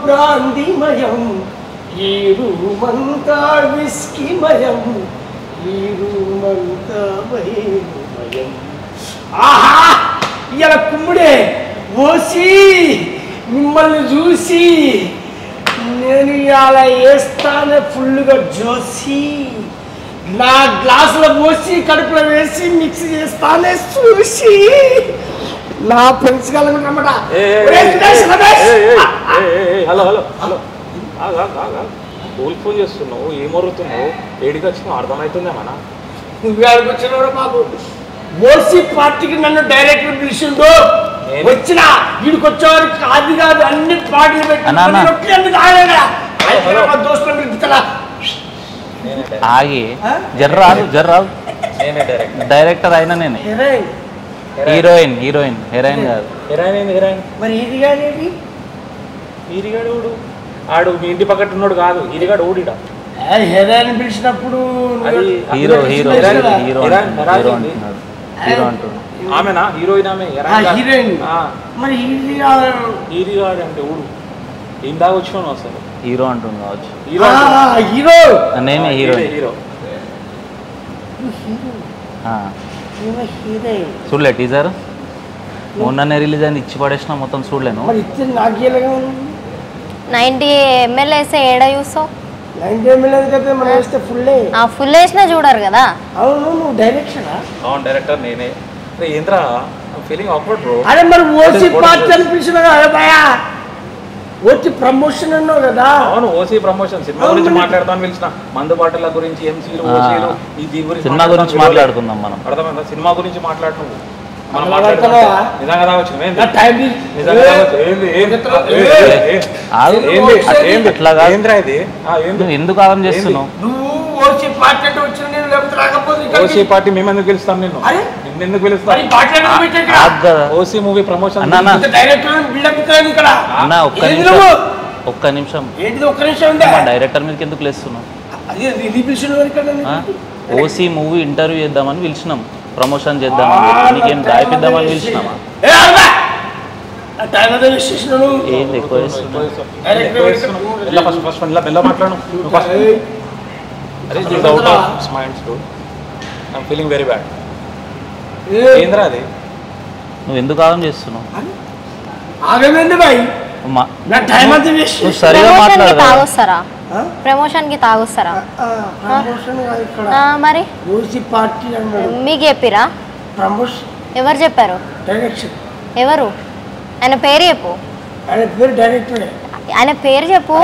బ్రాంతిమయం, ఈ రూమంతా విస్కీమయం, ఈ రూమంతా వైరుమయం. ఆహా ఇలా కుమ్ముడే ఓసి మిమ్మల్ని చూసి నేను ఇలా వేస్తానే ఫుల్గా జోసి నా గ్లాసులో పోసి కడుపులో వేసి మిక్స్ చేస్తానే చూసి నా ఫ్రెండ్స్ కలగనమాట. హలో హలో హలో ఫోన్ చేస్తున్నావు, ఏమరుగుతున్నావు, ఏడికి వచ్చినావు అర్థమవుతుందే మన నువ్వు వచ్చినవాడు బాబు. ఓసీ పార్టీకి నన్ను డైరెక్టర్ పిలిచిండు, వచ్చిన వీడికి వచ్చేవారికి కాదు కాదు అన్ని పార్టీలు పెట్టి దోస్తులు పిలుపుతా ఆగి జర్రాదు జర్రాదు. డైరెక్టర్ అయినా నేను హీరోయిన్ హీరోయిన్ హెరాయిన్ కాదు. హెరాయిన్ హెరాయిన్ మరి ఈరిగాడేది? ఈరిగాడు ఊడు ఆడు మీ ఇంటి పక్కన ఉన్నాడు కాదు, ఈరిగాడు ఊడిడా. హెరాయిన్ పిలిచినప్పుడు హీరో హీరో హీరో హీరో అంటున్నాడు. హీరో అంటున్నాడు. ఆమెనా హీరోయిన్? ఆమె హీరోయిన్. మరి ఈరిగాడు అంటే ఊడు ఏం దాకా వచ్చినావు అసలు? హీరో అంటుంది కావచ్చు. హీరో నేనే హీరో. హీరో చూడలే టీజర్ మొన్ననే రిలీజ్ అయింది, ఇచ్చి పడేసిన మొత్తం చూడలేను. 90 ml వేస్తే ఏడా చూస్తావు? 90 ml అయితే మనం వేస్తే ఫుల్ వేసినా చూడరు కదా. అవును నువ్వు డైరెక్షన్? అవును డైరెక్టర్ నేనే. ఏంద్రా ఫీలింగ్ ఆక్వర్డ్ బ్రో. అరే మరి ఓసీ పార్టీ అని పిలిచిన ఓసీ ప్రమోషన్ అన్నావు కదా. అవును ఓసీ ప్రమోషన్, సినిమా గురించి మాట్లాడతాను పిలిచిన. మందు బాటల గురించి, ఎంసీలు, ఓసీలు, దీని గురించి సినిమా గురించి మాట్లాడుకుందాం మనం. అర్థమైందా? సినిమా గురించి మాట్లాడుతున్నావు నిజంగా రావచ్చు. ఎందుకు ఆగం చేస్తున్నావు? ఓసీ పార్టీ మేము ఎందుకు పిలుస్తాం? నిన్ను ఎందుకు పిలుస్తాం? ఓసీ మూవీ ప్రమోషన్ ఒక్క నిమిషం డైరెక్టర్ మీదకి ఎందుకు పిలుస్తున్నావు? ఓసీ మూవీ ఇంటర్వ్యూ చేద్దామని పిలిచినాం, ప్రమోషన్ చేద్దామని, నీకేం రాయిపిద్దామని పిలిచినామా? ఏంది ఎక్కువ ఫీలింగ్ వెరీ బ్యాడ్. ఏంద్రా అది? నువ్వు ఎందుకు ఆగం చేస్తున్నావు? సరిగా మాట్లాడతారా? ప్రమోషన్ కి తాగొస్తారా? మరి మీకు చెప్పిరా? ఎవరు చెప్పారు? ఎవరు? ఆయన పేరు చెప్పు. ఆయన పేరు చెప్పు.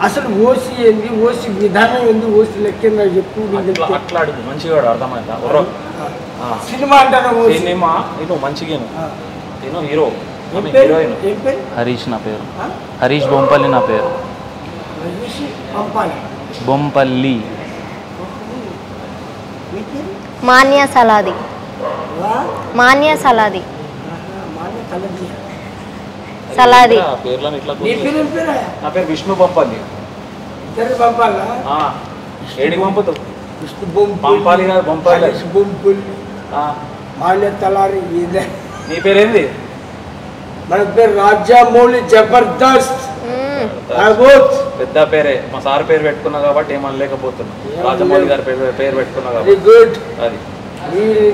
అసలు ఓసీ ఏంది, ఓసీ విధానం ఏంది, ఓసీ లెక్క చెప్పు. అట్లాడు మంచిగా అర్థమైందా? సినిమా అంటారా? సినిమా నేను మంచిగా నేను హీరో. హరీష్ నా పేరు. హరీష్ బొంపల్లి నా పేరు. బొంపల్లి. మాన్య సలాది. మాన్య సలాది. సలాది. నా పేరు విష్ణు బొంపల్లి. ఏడికి పంపుతావు? పంపాలి కాదు, పంపాలి. మాన్య తలారి. నీ పేరేంది? మన పేరు రాజమౌళి జబర్దస్త్. పెద్ద పేరే. మా సార్ పేరు పెట్టుకున్నా కాబట్టి ఏమనలేకపోతున్నా. రాజమౌళి గారి పేరు పెట్టుకున్నా కాబట్టి. గుడ్. అది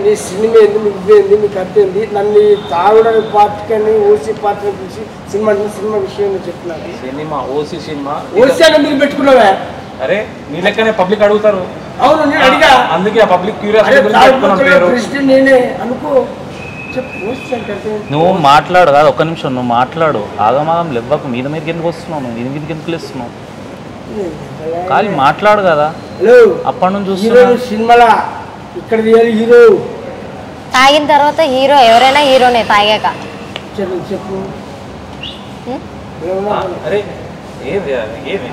నీ సినిమా ఎందుకు మిగిలింది, నీకు అర్థమైంది. నన్ను తాగుడని పార్టీకని ఓసీ పార్టీ పిలిచి సినిమా విషయం చెప్తున్నాను. సినిమా ఓసీ సినిమా ఓసీ అని మీరు పెట్టుకున్నావా? అరే నీ లెక్కనే పబ్లిక్ అడుగుతారు. అవును నేను అడిగా, అందుకే ఆ పబ్లిక్ క్యూరియాసిటీ నేనే అనుకో. నువ్వు మాట్లాడు కాదు, ఒక్క నిమిషం నువ్వు మాట్లాడు. ఆగమాగం లెవ్వకు. మీద మీదకి ఎందుకు వస్తున్నావు? నువ్వు మీద మీదకి ఎందుకు లేస్తున్నావు? ఖాళీ మాట్లాడు కదా. అప్పటి నుంచి చూస్తున్నావు సినిమాలా. ఇక్కడ హీరో తాగిన తర్వాత హీరో ఎవరైనా హీరోనే తాగాక. చెప్పు. అరే ఏమి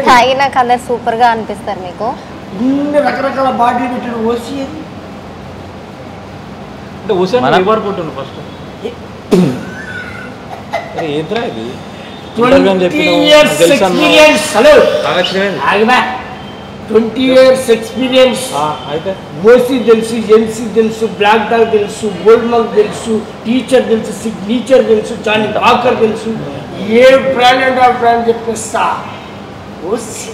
తాగినాక అందరు సూపర్ గా అనిపిస్తారు మీకు. ఇన్ని రకరకాల బాడీ పెట్టాడు ఓసీ. అంటే ఓసీ కొట్టుండు ఫస్ట్. ఏంద్రా ఇది? 20 years ఎక్స్పీరియన్స్. అయితే ఓసీ తెలుసు, ఎంసీ తెలుసు, బ్లాక్ డాగ్ తెలుసు, గోల్డ్ మగ్ తెలుసు, టీచర్ తెలుసు, సిగ్నేచర్ తెలుసు, జానీ వాకర్ తెలుసు. ఏ బ్రాండ్ అంటే ఆ బ్రాండ్ చెప్పేస్తా. ఓసీ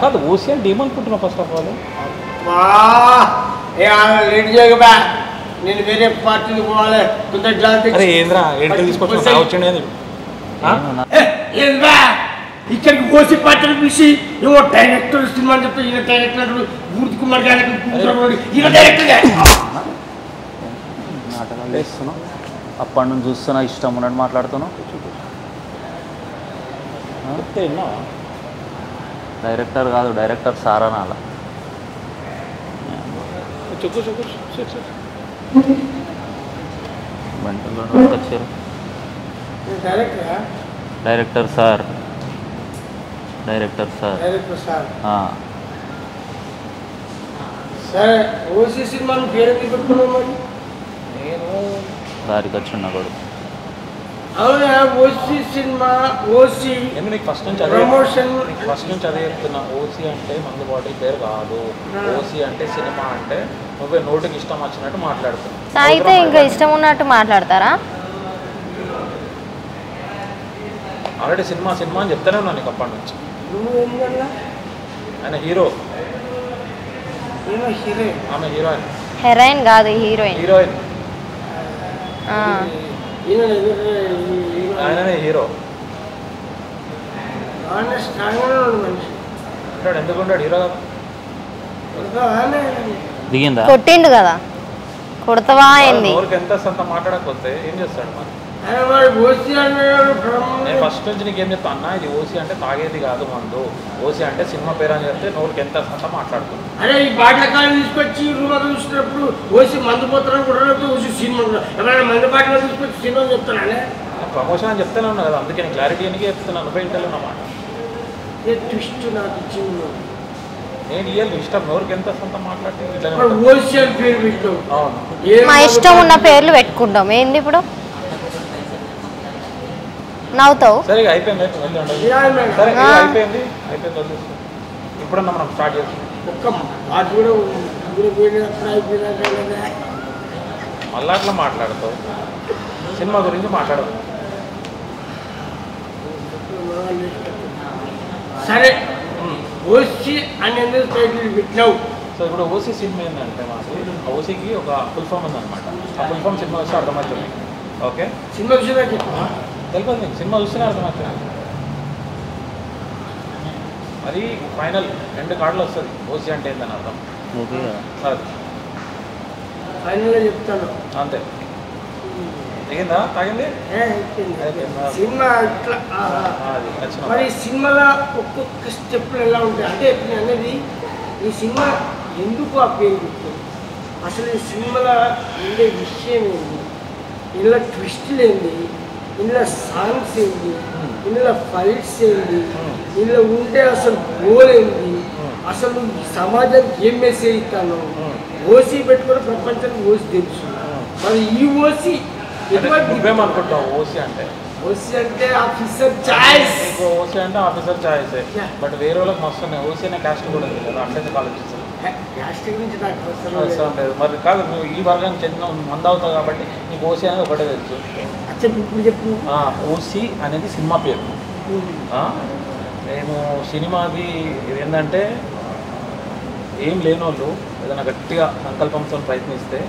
కాదు ఓసీ అంటే ఏమనుకుంటున్నావు ఫస్ట్ ఆఫ్ ఆల్? లేట్ చేయగా నేను వేరే పార్టీకి పోవాలి. అరే ఏంద్రా ఏంటి తీసుకొచ్చిన వచ్చిండేది ఇక్కడికి ఓసీ పార్టీని పిలిచి ఏవో డైరెక్టర్ సినిమా అని చెప్తే ఈయన డైరెక్టర్ మూర్తి కుమార్ గారికి ఈయన డైరెక్టర్ నాటకాలు వేస్తున్నావు. అప్పటి నుంచి చూస్తున్నా ఇష్టం ఉన్నట్టు మాట్లాడుతున్నావు. డైరెక్టర్ కాదు, డైరెక్టర్ సార్ అనాల. వచ్చారు డైరెక్టర్ సార్, డైరెక్టర్ సార్. సరే ఓసీ సినిమాను పేరు ఎందుకు పెట్టుకున్నావు మరి? నేను దారికి వచ్చిన కొడుకు. అవునా ఓసీ సినిమా ఓసీ నేను నీకు ఫస్ట్ నుంచి అదే చెప్తున్నా. ఓసీ అంటే మందు బాటిల్ పేరు కాదు. ఓసీ అంటే సినిమా అంటే నువ్వే నోటికి ఇష్టం వచ్చినట్టు మాట్లాడుతున్నావు. అయితే ఇంకా ఇష్టం ఉన్నట్టు మాట్లాడతారా? ఆల్రెడీ సినిమా సినిమా అని చెప్తానే ఉన్నా నీకు అప్పటి నుంచి. ఆయన హీరో, ఆమె హీరోయిన్. హెరాయిన్ కాదు, హీరోయిన్. హీరోయిన్ ఆయననే హీరో. ఉంటాడు ఎందుకు ఉంటాడు హీరో కదా. దిగిందా? కొట్టిండు కదా, కొడతావా ఏంది? ఊరికి ఎంత సంత మాట్లాడకపోతే ఏం చేస్తాడు మరి? నేను ఫస్ట్ నుంచి నీకు ఏం చెప్తా అన్న, ఇది ఓసీ అంటే తాగేది కాదు మందు. ఓసీ అంటే సినిమా పేరు అని చెప్తే నోరుకి ఎంత సంత మాట్లాడుతుంది. అరే ఈ బాటకాయలు తీసుకొచ్చి రూమా చూసినప్పుడు ఓసీ మందు పోతారని కూడా ఓసీ సినిమా ఎవరైనా మందు బాటలో తీసుకొచ్చి సినిమా చెప్తానే ప్రమోషన్ అని చెప్తానే ఉన్నా కదా, అందుకే నేను క్లారిటీ అని చెప్తున్నాను. నువ్వే ఇంటర్లో అన్నమాట. ట్విస్ట్ నాకు ఇచ్చింది. నేను ఇయ్యాలి ఇష్టం నోరుకి ఎంత సంత మాట్లాడితే ఓసీ అని పేరు పెట్టావు. అవును మా ఇష్టం ఉన్న పేర్లు పెట్టుకుంటాం. ఏంది ఇప్పుడు నవ్వుతావు? సరే అయిపోయింది. సరే అయిపోయింది అయిపోయింది. ఇప్పుడన్నా మనం స్టార్ట్ చేస్తాం. మళ్ళా అట్లా మాట్లాడతావు. సినిమా గురించి మాట్లాడవు. సరే ఓసీ అని ఎందుకు టైటిల్ పెట్టినావు? సో ఇప్పుడు ఓసీ సినిమా ఏంటంటే మాకు ఓసీకి ఒక ఫుల్ ఫామ్ ఉందన్నమాట. ఆ ఫుల్ ఫామ్ సినిమా వస్తే అర్థమవుతుంది. ఓకే సినిమా విషయం తెలియదు నీకు, సినిమా చూస్తేనే అర్థమవుతుంది. అది ఫైనల్ 2 కార్డులు వస్తుంది ఓసీ అంటే ఏంటని అర్థం. ఫైనల్గా చెప్తాను అంతే. దిగిందా? తాగింది సినిమా ఇట్లా. మరి సినిమాలో ఒక్కొక్క స్టెప్లు ఎలా ఉంటాయి అంటే నేను అనేది ఈ సినిమా ఎందుకు ఆ పేరు పెట్టాను, అసలు ఈ సినిమాలో ఉండే విషయం ఏంటి, ఇందులో ట్విస్టులు ఏంటి, ఇందులో సాంగ్స్ ఏంటి, ఇందులో ఫైట్స్ ఏంటి, ఇందులో ఉండే అసలు గోల్ ఏంటి, అసలు సమాజానికి ఏం మెసేజ్ ఇస్తాను. ఓసీ పెట్టుకుని ప్రపంచానికి ఓసీ తెలుసు. మరి ఈ ఓసీ నువ్వేమనుకుంటావు? ఓసీ అంటే ఆఫీసర్ చాయిస్. ఓసీ అంటే ఆఫీసర్ చాయిస్. బట్ వేరే వాళ్ళకి మస్తు ఉన్నాయి. ఓసీ అనే క్యాస్ట్ కూడా ఉంది కదా, అట్లయితే ఆలోచిస్తాను. క్యాస్ట్ గురించి నాకు అవసరం లేదు. మరి కాదు నువ్వు ఈ వర్గానికి చెందిన మంద అవుతావు కాబట్టి నీకు ఓసీ అనేది ఒకటే తెలుసు. ఇప్పుడు చెప్పు. ఓసీ అనేది సినిమా పేరు. నేను సినిమాది ఏంటంటే ఏం లేని వాళ్ళు ఏదైనా గట్టిగా సంకల్పంతో ప్రయత్నిస్తే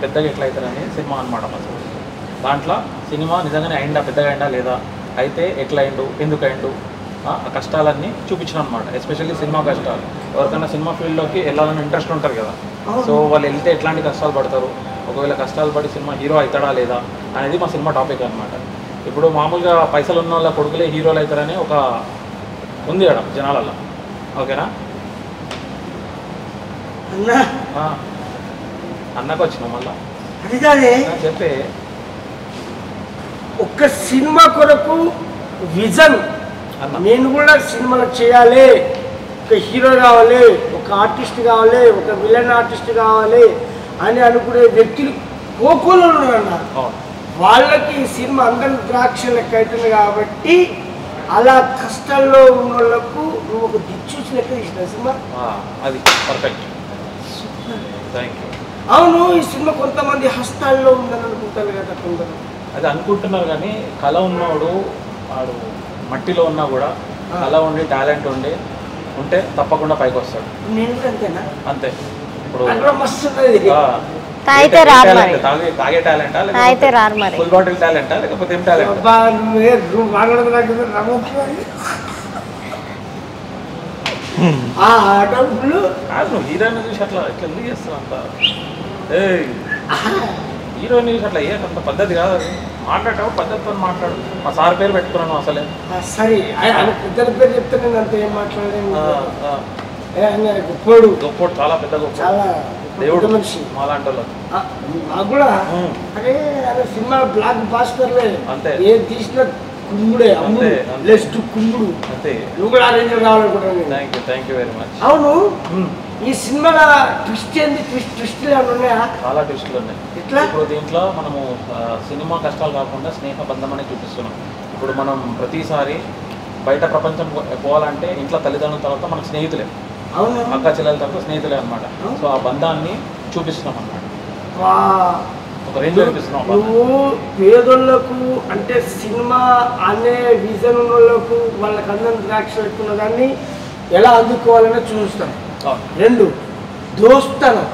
పెద్దగా ఎట్లా అవుతారని సినిమా అనమాట. అసలు దాంట్లో సినిమా నిజంగానే అయిందా, పెద్దగా అయిందా లేదా, అయితే ఎట్లా అయిండు, ఎందుకు అయిండు, ఆ కష్టాలన్నీ చూపించిన అనమాట. ఎస్పెషల్లీ సినిమా కష్టాలు. ఎవరికైనా సినిమా ఫీల్డ్లోకి వెళ్ళాలని ఇంట్రెస్ట్ ఉంటుంది కదా, సో వాళ్ళు వెళ్తే ఎట్లాంటి కష్టాలు పడతారు, ఒకవేళ కష్టాలు పడి సినిమా హీరో అవుతాడా లేదా అనేది మా సినిమా టాపిక్ అనమాట. ఇప్పుడు మామూలుగా పైసలు ఉన్న వాళ్ళ కొడుకులే హీరోలు అవుతారని ఒక ఉంది కదా జనాలల్లో. ఓకేనా అన్నకు వచ్చినావు మళ్ళా చెప్పే. ఒక్క సినిమా కొరకు విజన్, నేను కూడా సినిమాలో చేయాలి, ఒక హీరో కావాలి, ఒక ఆర్టిస్ట్ కావాలి, ఒక విలన్ ఆర్టిస్ట్ కావాలి అని అనుకునే వ్యక్తులు కోకోలో ఉన్నారన్న. వాళ్ళకి ఈ సినిమా అందరి ద్రాక్ష లెక్క అవుతుంది కాబట్టి అలా కష్టాల్లో ఉన్న వాళ్ళకు నువ్వు ఒక దిక్చూచి లెక్క తీసిన సినిమా. అది పర్ఫెక్ట్. Thank you. అవును, ఈ సినిమా కొంతమంది హస్తాల్లో ఉందని అనుకుంటారు కదా కొందరు. అది అనుకుంటున్నారు కానీ కళ ఉన్నవాడు వాడు మట్టిలో ఉన్నా కూడా కళ ఉండి టాలెంట్ ఉంటే తప్పకుండా పైకి వస్తాడు. నేను కూడా అంతేనా? అంతే. ఇప్పుడు మస్తు తాగితే రారు మరి. తాగే టాలెంటా తాగితే రారు మరి. ఫుల్ బాటిల్ టాలెంటా లేకపోతే ఏం టాలెంట్? నువ్వు హీరోయిన్ చూసి అట్లా ఎందుకు చేస్తావు అంత? హీరోయిన్ చూసి అట్లా అంత పద్ధతి కాదు అది. మాట్లాడటం పద్ధతితో మాట్లాడు. మా సార్ పేరు పెట్టుకున్నాను అసలే. సరే ఇద్దరి పేరు చెప్తే నేను అంత ఏం మాట్లాడలేదు. గొప్పోడు గొప్పోడు, చాలా పెద్ద గొప్ప, చాలా దేవుడు మనిషి మాలాంటి వాళ్ళు. నాకు కూడా అరే సినిమా బ్లాక్ బాస్టర్లే అంతే. ఏం తీసిన కుంగుడే లెస్ట్ కుంగుడు అంతే. నువ్వు కూడా అరేంజ్ కావాలనుకుంటున్నాను. Thank you very much. అవును, ఈ సినిమాలో ట్విస్ట్ ఏంది? ట్విస్ట్లు ఏమైనా ఉన్నాయా? చాలా ట్విస్టులు ఉన్నాయి. ఇప్పుడు దీంట్లో మనము సినిమా కష్టాలు కాకుండా స్నేహ బంధం అనేది చూపిస్తున్నాం. ఇప్పుడు మనం ప్రతిసారి బయట ప్రపంచం పోవాలంటే ఇంట్లో తల్లిదండ్రుల తర్వాత మనకు స్నేహితులే, అక్క చెల్లెల తర్వాత స్నేహితులే అనమాట. సో ఆ బంధాన్ని చూపిస్తున్నాం అన్నమాట. ఒక రేంజ్ చూపిస్తున్నాం. నువ్వు పేదోళ్లకు అంటే సినిమా అనే విజన్ ఉన్న వాళ్ళకు వాళ్ళకి అందరం ద్రాక్ష పెట్టుకున్న దాన్ని ఎలా అందుకోవాలని చూస్తాం. రెండు, దోస్తనం,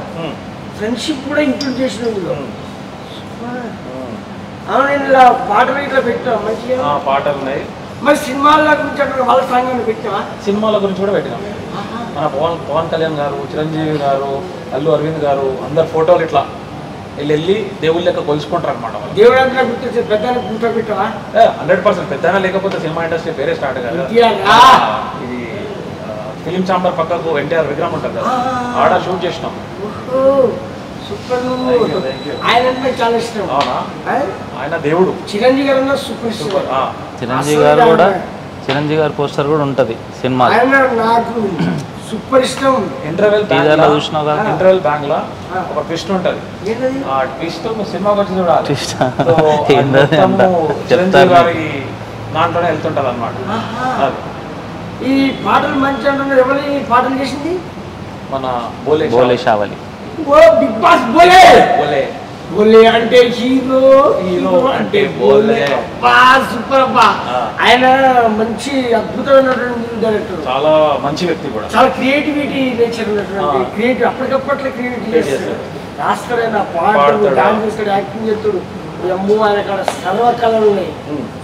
ఫ్రెండ్షిప్ కూడా ఇంక్లూడ్ చేసిన. అవును, నేను ఇలా పాటలు ఇట్లా పెట్టావు మంచిగా. పాటలు ఉన్నాయి. మరి సినిమాల గురించి అంటే వాళ్ళ సాంగ్ పెట్టావా? సినిమాల గురించి కూడా పెట్టినాం. మన పవన్ కళ్యాణ్ గారు, చిరంజీవి గారు, అల్లు అరవింద్ గారు అందరు ఫోటోలు ఇట్లా వెళ్ళి దేవుళ్ళ లెక్క కొలుసుకుంటారు అనమాట. దేవుడు అంటే గుర్తొచ్చే పెద్ద గుర్తు పెట్టావా? 100% పెద్దనా, లేకపోతే సినిమా ఇండస్ట్రీ పేరే స్టార్ట్ కాదు. ఇది ఫిలిం ఛాంబర్ పక్కకు ఎన్టీఆర్ విగ్రహం ఉంటుంది కదా, ఆడ షూట్ చేసినాం. సూపర్. ఆయన అంటే చాలా ఇష్టం. అవునా? ఆయన దేవుడు. చిరంజీవి గారు సూపర్ సూపర్. చిరంజీవి గారి పోస్టర్ కూడా ఉంటుంది సినిమా. ఆయన నాకు సూపర్ ఇష్టం. ఇంటర్వెల్ బ్యాంక్ లో ఒక ట్విస్ట్ ఉంటుంది. ఆ ట్విస్ట్ సినిమాకి వచ్చి చూడాలి. చిరంజీవి గారి దాంట్లోనే వెళ్తుంటది అనమాట. ఈ పాటలు మంచి అంటున్నారు. ఎవరి పాటలు చేసింది? మన బోలే షావలి. బిగ్ బాస్ బోలే బోలే అంటే హీరో, హీరో అంటే బోలే. సూపర్ అబ్బా. ఆయన మంచి అద్భుతమైనటువంటి డైరెక్టర్, చాలా మంచి వ్యక్తి కూడా, చాలా క్రియేటివిటీ నేచర్ ఉన్నటువంటి క్రియేటివ్. అప్పటికప్పట్లో క్రియేటివిటీ చేస్తాడు, రాస్తాడు, ఆయన పాడతాడు, డాన్స్ చేస్తాడు, యాక్టింగ్ చేస్తాడు. అమ్మో ఆయన కాడ సర్వకళలు ఉన్నాయి.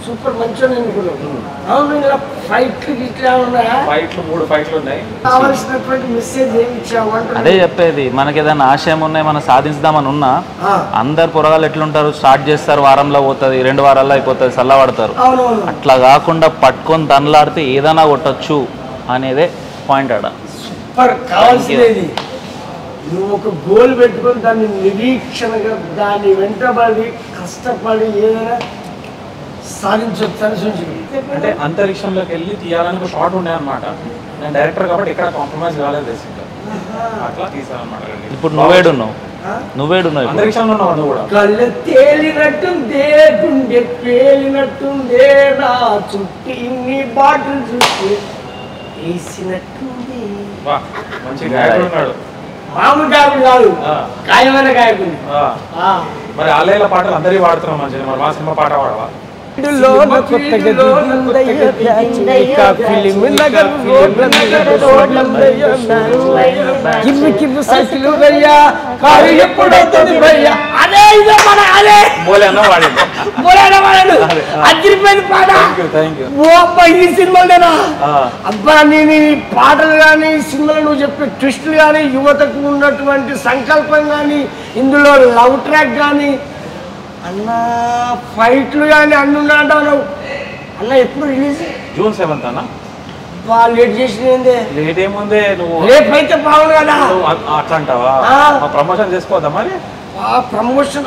సూపర్ మంచిగా అనుకున్నాను. అవును, ఇలా ఫైట్లు ఇట్లా ఉన్నాయా? ఫైట్లు 3 ఫైట్లు ఉన్నాయి. కావాల్సినటువంటి మెసేజ్ ఏమి ఇచ్చావు? అదే చెప్పేది, మనకి ఏదైనా ఆశయం ఉన్నాయి, మనం సాధించుదామని ఉన్నా అందరు పొరగాలు ఎట్లుంటారు, స్టార్ట్ చేస్తారు, వారంలో పోతుంది, 2 వారాల్లో అయిపోతుంది, చల్లబడతారు. అట్లా కాకుండా పట్టుకొని తనలాడితే ఏదైనా కొట్టచ్చు అనేదే పాయింట్ ఆడ. సూపర్. కావాల్సినది నువ్వు ఒక గోల్ పెట్టుకొని దాన్ని నిరీక్షణగా దాన్ని వెంటబడి కష్టపడి ఏదైనా సాధించవచ్చు అని సూచించింది. అంటే అంతరిక్షంలోకి వెళ్ళి తీయాలని ఒక షాట్ ఉండే అనమాట. నేను డైరెక్టర్ కాబట్టి ఇక్కడ కాంప్రమైజ్ కాలేదు బేసిక్గా, అట్లా తీసానమాట. ఇప్పుడు నువ్వేడున్నావు అంతరిక్షంలో ఉన్నావు నువ్వు కూడా. కళ్ళు తేలినట్టుందే, గుండె పేలినట్టుందే, నా చుట్టూ ఇన్ని బాటిల్ చుట్టూ వేసినట్టుంది. మంచి గాయకుడు ఉన్నాడు. మామూలు గాయకుడు కాదు, గాయమైన గాయకుడు. మరి ఆలయాల పాటలు అందరికీ పాడుతున్నాం మంచిగా. మరి మా సినిమా పాట పాడవా? అబ్బా, నేను ఈ పాటలు కానీ సినిమాలు నువ్వు చెప్పే ట్విస్టులు కానీ, యువతకు ఉన్నటువంటి సంకల్పం కానీ, ఇందులో లవ్ ట్రాక్ కానీ, అన్న ఫైట్లు కానీ అన్ని ఉన్నాయంటావు నువ్వు. అన్న ఎప్పుడు రిలీజ్? June 7th అన్న. లేట్ చేసింది. లేట్ ఏముంది, నువ్వు రేపైతే బాగుంది కదా. అట్లా అంటావా? ప్రమోషన్ చేసుకోవద్దా మరి? ప్రమోషన్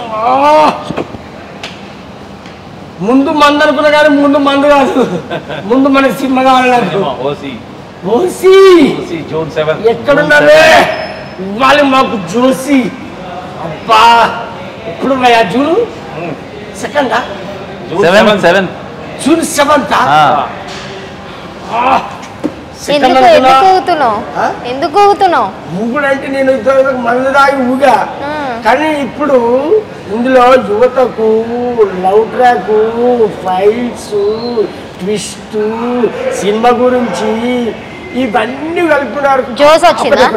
ముందు మందు అనుకున్నా కానీ ముందు మందు కాదు, ముందు మన సినిమా కావాలి. June 7th ఎక్కడున్నావే? ఇవ్వాలి మాకు జోసి. అబ్బా, ఎప్పుడు June 2nd? June 7th. June 7th. ఎందుకు ఊగుతున్నావు? ఊగుడు అంటే నేను మందు దాగి ఊగా, కానీ ఇప్పుడు ఇందులో యువతకు love track, fights, twist, cinema గురించి ఇవన్నీ కలుపుకున్నారు. జోస్ వచ్చిందా?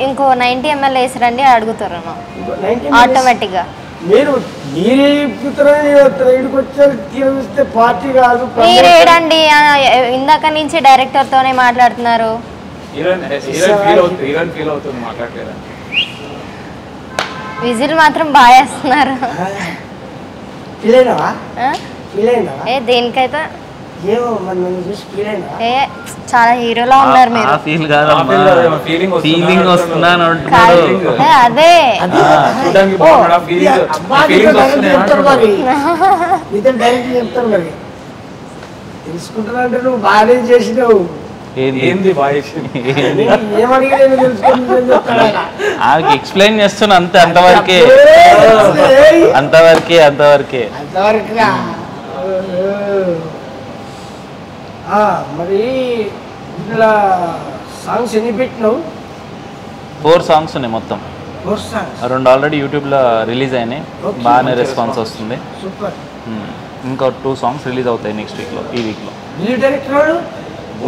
ఇంకో 90 ml వేసిరండి అడుగుతారు ఆటోమేటిక్ గా. మీరు ఇక్కడికి వచ్చారు తీస్తే పార్టీ కాదు. మీరేడండి ఇందాక నుంచి డైరెక్టర్ తోనే మాట్లాడుతున్నారు. విజిల్ మాత్రం బాగా వేస్తున్నారు. ఏ దేనికైతే చాలా హీరోలా ఉన్నారు మీరు. ఫీలింగ్ వస్తుందా అదే చెప్తారు మరి. తెలుసుకుంటున్నా అంటే నువ్వు బాగానే చేసినావు. ఎక్స్ప్లెయిన్ చేస్తున్నా అంతే, అంతవరకే అంతవరకే అంతవరకే. మరి ఇట్లా సాంగ్స్ ఎన్ని పెట్టినావు? 4 songs ఉన్నాయి మొత్తం. 2 ఆల్రెడీ యూట్యూబ్లో రిలీజ్ అయినాయి, బాగానే రెస్పాన్స్ వస్తుంది. ఇంకా 2 songs రిలీజ్ అవుతాయి నెక్స్ట్ వీక్లో, ఈ వీక్లో.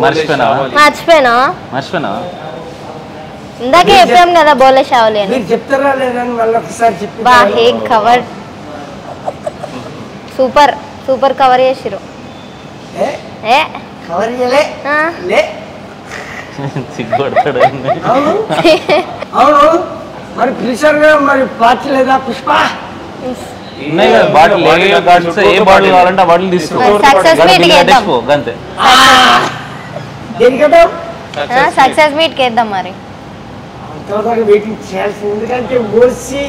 మర్చిపోయినా ఇందాకే చెప్పాం కదా బోలే షావలి అని. చెప్తారా లేదని మళ్ళీ ఒకసారి చెప్పి. కవర్ సూపర్ సూపర్ కవర్ చేసిరు. అవును మరి పిలిచారు కదా, మరి పార్టీ లేదా? పుష్ప బాటిల్ ఏ బాటిల్ కావాలంటే ఆ బాటిల్ తీసుకో. సక్సెస్ మీట్ కేద్దాం మరి. వెయిటింగ్ చేయాల్సింది, ఎందుకంటే ఓసి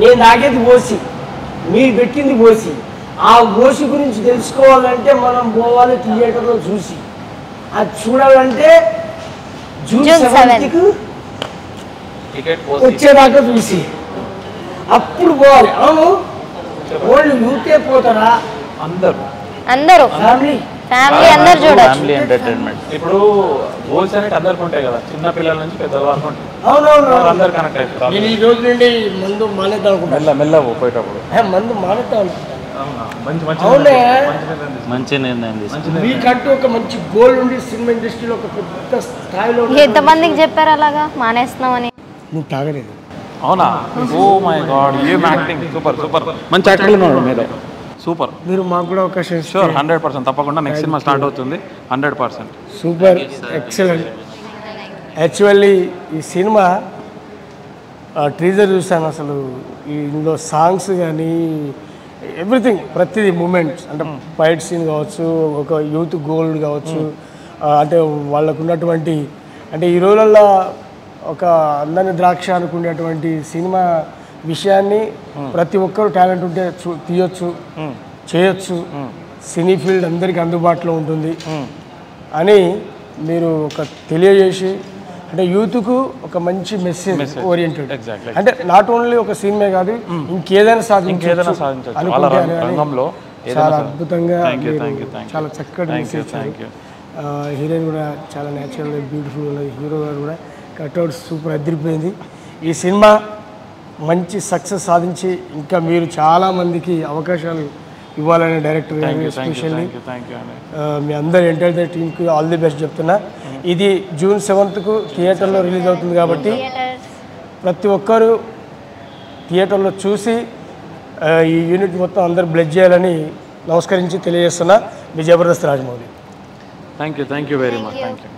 నేను తాగేది ఓసి, మీరు పెట్టింది ఓసి. ఆ ఓసి గురించి తెలుసుకోవాలంటే మనం పోవాలి థియేటర్లో చూసి. అది చూడాలంటే జూన్ 7కు వచ్చేదాకా చూసి అప్పుడు పోవాలి. అవును, ఓన్లీ యూతే పోతారా? అందరూ ఫ్యామిలీ అందరు చూడాలి. ఎంటర్టైన్మెంట్ ఇప్పుడు గోల్స్ అనేది అందరికి ఉంటాయి కదా, చిన్న పిల్లల నుంచి పెద్దల వరకు ఉంటాయి. అవునవును, అందరు కనెక్ట్ అవుతారు. నేను ఈ రోజు నుండి మందు మానేద్దాం అనుకుంటా. మెల్ల పోయేటప్పుడు మందు మానేద్దాం అనుకుంటా. మంచి నిర్ణయం తీసుకుంటాం. మీకంటూ ఒక మంచి గోల్ ఉంది సినిమా ఇండస్ట్రీలో, ఒక పెద్ద స్థాయిలో. ఎంతమందికి చెప్పారు అలాగా మానేస్తున్నామని? నువ్వు తాగలేదు? అవునా? ఓ మై గాడ్, ఏం యాక్టింగ్! సూపర్ సూపర్, మంచి యాక్టింగ్ ఉన్నాడు మీరు. సూపర్. మీరు మాకు కూడా అవకాశం. షూర్, 100% తప్పకుండా. నెక్స్ట్ సినిమా స్టార్ట్ అవుతుంది 100%. Super, excellent. యాక్చువల్లీ ఈ సినిమా ట్రీజర్ చూసాను, అసలు ఇందులో సాంగ్స్ కానీ ఎవ్రీథింగ్, ప్రతిదీ మూమెంట్స్, అంటే ఫైట్ సీన్ కావచ్చు, ఒక యూత్ గోల్డ్ కావచ్చు, అంటే వాళ్ళకు ఉన్నటువంటి, అంటే ఈ రోజుల్లో ఒక అందని ద్రాక్ష అనుకునేటువంటి సినిమా విషయాన్ని ప్రతి ఒక్కరు టాలెంట్ ఉంటే తీయొచ్చు, చేయొచ్చు. సినీ ఫీల్డ్ అందరికీ అందుబాటులో ఉంటుంది అని మీరు ఒక తెలియజేసి, అంటే యూత్కు ఒక మంచి మెసేజ్ ఓరియంటెడ్, అంటే నాట్ ఓన్లీ ఒక సినిమా కాదు, ఇంకేదైనా సాధించచ్చు. చాలా అద్భుతంగా, చాలా చక్కటి మెసేజ్. హీరోయిన్ కూడా చాలా న్యాచురల్ బ్యూటిఫుల్ ఉన్నది. హీరో గారు కూడా కట్అవుట్ సూపర్ అదిరిపోయింది. ఈ సినిమా మంచి సక్సెస్ సాధించి ఇంకా మీరు చాలామందికి అవకాశాలు ఇవ్వాలనే డైరెక్టర్ గారు ఎస్పెషల్లీ మీ అందరి ఎంటర్టైన్మెంట్ టీంకి ఆల్ ది బెస్ట్ చెప్తున్నా. ఇది జూన్ 7కు థియేటర్లో రిలీజ్ అవుతుంది కాబట్టి ప్రతి ఒక్కరూ థియేటర్లో చూసి ఈ యూనిట్ మొత్తం అందరూ బ్లెస్ చేయాలని నమస్కరించి తెలియజేస్తున్నా. మీ Jabardasth Rajamouli. Thank you very much. Thank you.